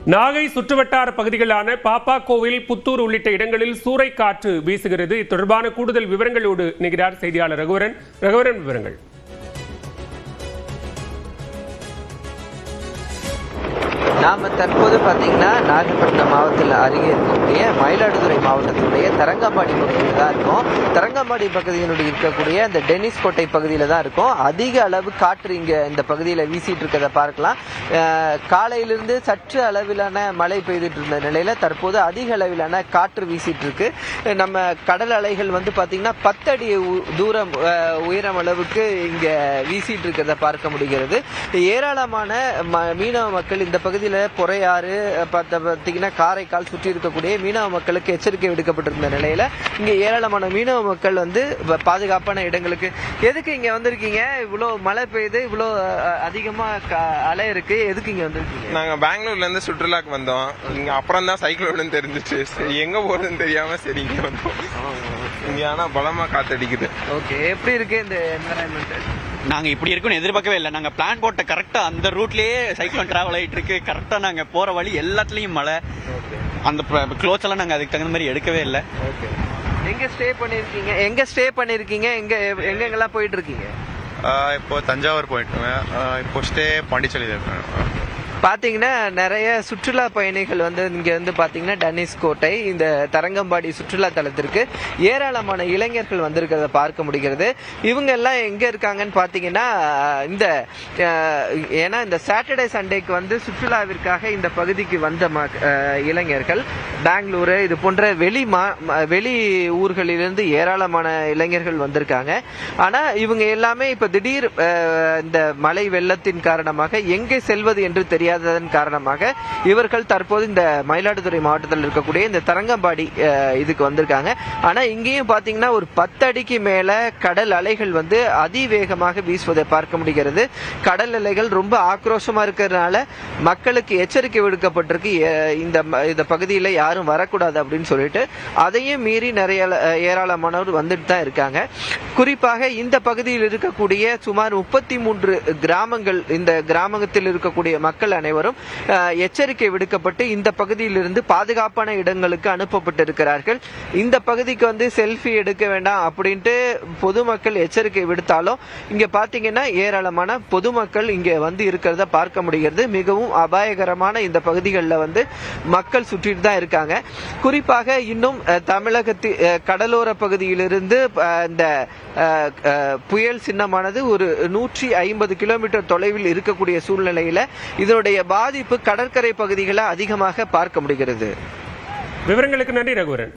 நாகை சுற்றுவட்டார பகுதிகளான பாப்பாக்கோவில், புத்தூர் உள்ளிட்ட இடங்களில் சூறைக்காற்று வீசுகிறது. தொடர்பான கூடுதல் விவரங்களோடு நிகழ்கிறார் செய்தியாளர் ரகுவரன். விவரங்கள். நாம தற்போது பார்த்தீங்கன்னா நாகப்பட்டினம் மாவட்டத்தில் அருகே இருக்கக்கூடிய மயிலாடுதுறை மாவட்டத்தினுடைய தரங்கம்பாடி பகுதியில் தான் இருக்கும். தரங்கம்பாடி பகுதியினுடைய இருக்கக்கூடிய இந்த டென்னிஸ் கோட்டை பகுதியில் தான் இருக்கும். அதிக அளவு காற்று இங்கே இந்த பகுதியில் வீசிட்டு இருக்கிறத பார்க்கலாம். காலையிலிருந்து சற்று அளவிலான மழை பெய்துட்டு இருந்த நிலையில தற்போது அதிக அளவிலான காற்று வீசிட்டு இருக்கு. நம்ம கடல் அலைகள் வந்து பார்த்தீங்கன்னா 10 அடி தூரம் உயரம் அளவுக்கு இங்க வீசிட்டு இருக்கிறத பார்க்க முடிகிறது. ஏராளமான மீனவ மக்கள் இந்த பகுதியில் பொறையாறு பார்த்தீங்கன்னா காரைக்கால் சுற்றி இருக்கக்கூடிய மீனவ மக்களுக்கு எச்சரிக்கை விடுக்கப்பட்டிருந்த நிலையில இங்க ஏராளமான மீனவ மக்கள் வந்து பாதுகாப்பான இடங்களுக்கு எதுக்கு இங்க வந்திருக்கீங்க? இவ்வளவு மழை பெய்யுது, இவ்வளவு அதிகமா அலை இருக்கு, எதுக்கு இங்க வந்திருக்கீங்க? நாங்க பெங்களூர்ல இருந்து சுற்றுலாக்கு வந்தோம். இங்க அப்புறம் தான் சைக்கிள் தெரிஞ்சிச்சு. எங்க போறதுன்னு தெரியாம சரி இங்க வந்தோம். இங்க ஆனா பலமா காத்தடிக்குது. ஓகே, எப்படி இருக்கு இந்த என்விரான்மெண்ட்? நாங்க இப்படி இருக்குன்னு எதிர்பார்க்கவே இல்லை. நாங்க பிளான் போட்ட கரெக்டா அந்த ரூட்லயே சைக்ளோன் டிராவல் ஆயிட்டு இருக்கு. கரெக்டா நாங்க போற வழி எல்லாத்துலயும் மழை. அந்த க்ளோத்ஸ் எல்லாம் நாங்க அதுக்கு தகுந்த மாதிரி எடுக்கவே இல்லை. எங்க ஸ்டே பண்ணிருக்கீங்க? எங்கெங்கெல்லாம் போயிட்டு இருக்கீங்க? இப்போ தஞ்சாவூர் போயிட்டு இப்போ ஸ்டே பாண்டிச்சேரியில் இருக்கேன். பாத்தீங்கன்னா நிறைய சுற்றுலா பயணிகள் வந்து இங்க வந்து பாத்தீங்கன்னா டென்னிஸ் கோட்டை இந்த தரங்கம்பாடி சுற்றுலா தலத்திற்கு ஏராளமான இளைஞர்கள் வந்திருக்கிறத பார்க்க முடிகிறது. இவங்க எல்லாம் எங்க இருக்காங்கன்னு பாத்தீங்கன்னா இந்த ஏன்னா இந்த சாட்டர்டே சண்டேக்கு வந்து சுற்றுலாவிற்காக இந்த பகுதிக்கு வந்த இளைஞர்கள் பெங்களூரு இது போன்ற வெளி ஊர்களிலிருந்து ஏராளமான இளைஞர்கள் வந்திருக்காங்க. ஆனா இவங்க எல்லாமே இப்ப திடீர் இந்த மழை வெள்ளத்தின் காரணமாக எங்கே செல்வது என்று தெரியாததன் காரணமாக இவர்கள் தற்போது இந்த மயிலாடுதுறை மாவட்டத்தில் இருக்கக்கூடிய இந்த தரங்கம்பாடி இதுக்கு வந்திருக்காங்க. ஆனா இங்கேயும் பாத்தீங்கன்னா ஒரு 10 அடிக்கு மேல கடல் அலைகள் வந்து அதிவேகமாக வீசுவதை பார்க்க முடிகிறது. கடல் அலைகள் ரொம்ப ஆக்ரோஷமா இருக்கிறதுனால மக்களுக்கு எச்சரிக்கை விடுக்கப்பட்டிருக்கு. இந்த பகுதியில் யாரும் வரக்கூடாது அப்படின்னு சொல்லிட்டு அதையும் மீறி நிறைய ஏராளமானவர் வந்துட்டு தான் இருக்காங்க. குறிப்பாக இந்த பகுதியில் இருக்கக்கூடிய சுமார் 33 கிராமங்கள், இந்த கிராமத்தில் இருக்கக்கூடிய மக்கள் அனைவரும் எச்சரிக்கை விடுக்கப்பட்டு இந்த பகுதியில் இருந்து பாதுகாப்பான இடங்களுக்கு அனுப்பப்பட்டிருக்கிறார்கள். இந்த பகுதிக்கு வந்து செல்ஃபி எடுக்க வேண்டாம் அப்படின்ட்டு பொதுமக்கள் எச்சரிக்கை விடுத்தாலும் இங்க பாத்தீங்கன்னா ஏராளமான பொதுமக்கள் இங்க வந்து இருக்கிறத பார்க்க முடிகிறது. மிகவும் அபாயகரமான இந்த பகுதிகளில் வந்து மக்கள் சுற்றிட்டு தான் இருக்காங்க. குறிப்பாக இன்னும் தமிழகத்தில் கடலோர பகுதியிலிருந்து இந்த புயல் சின்னமானது ஒரு 150 கிலோமீட்டர் தொலைவில் இருக்கக்கூடிய சூழ்நிலையில இதனுடைய பாதிப்பு கடற்கரை பகுதிகளை அதிகமாக பார்க்க முடிகிறது. விவரங்களுக்கு நன்றி ரகுவரன்.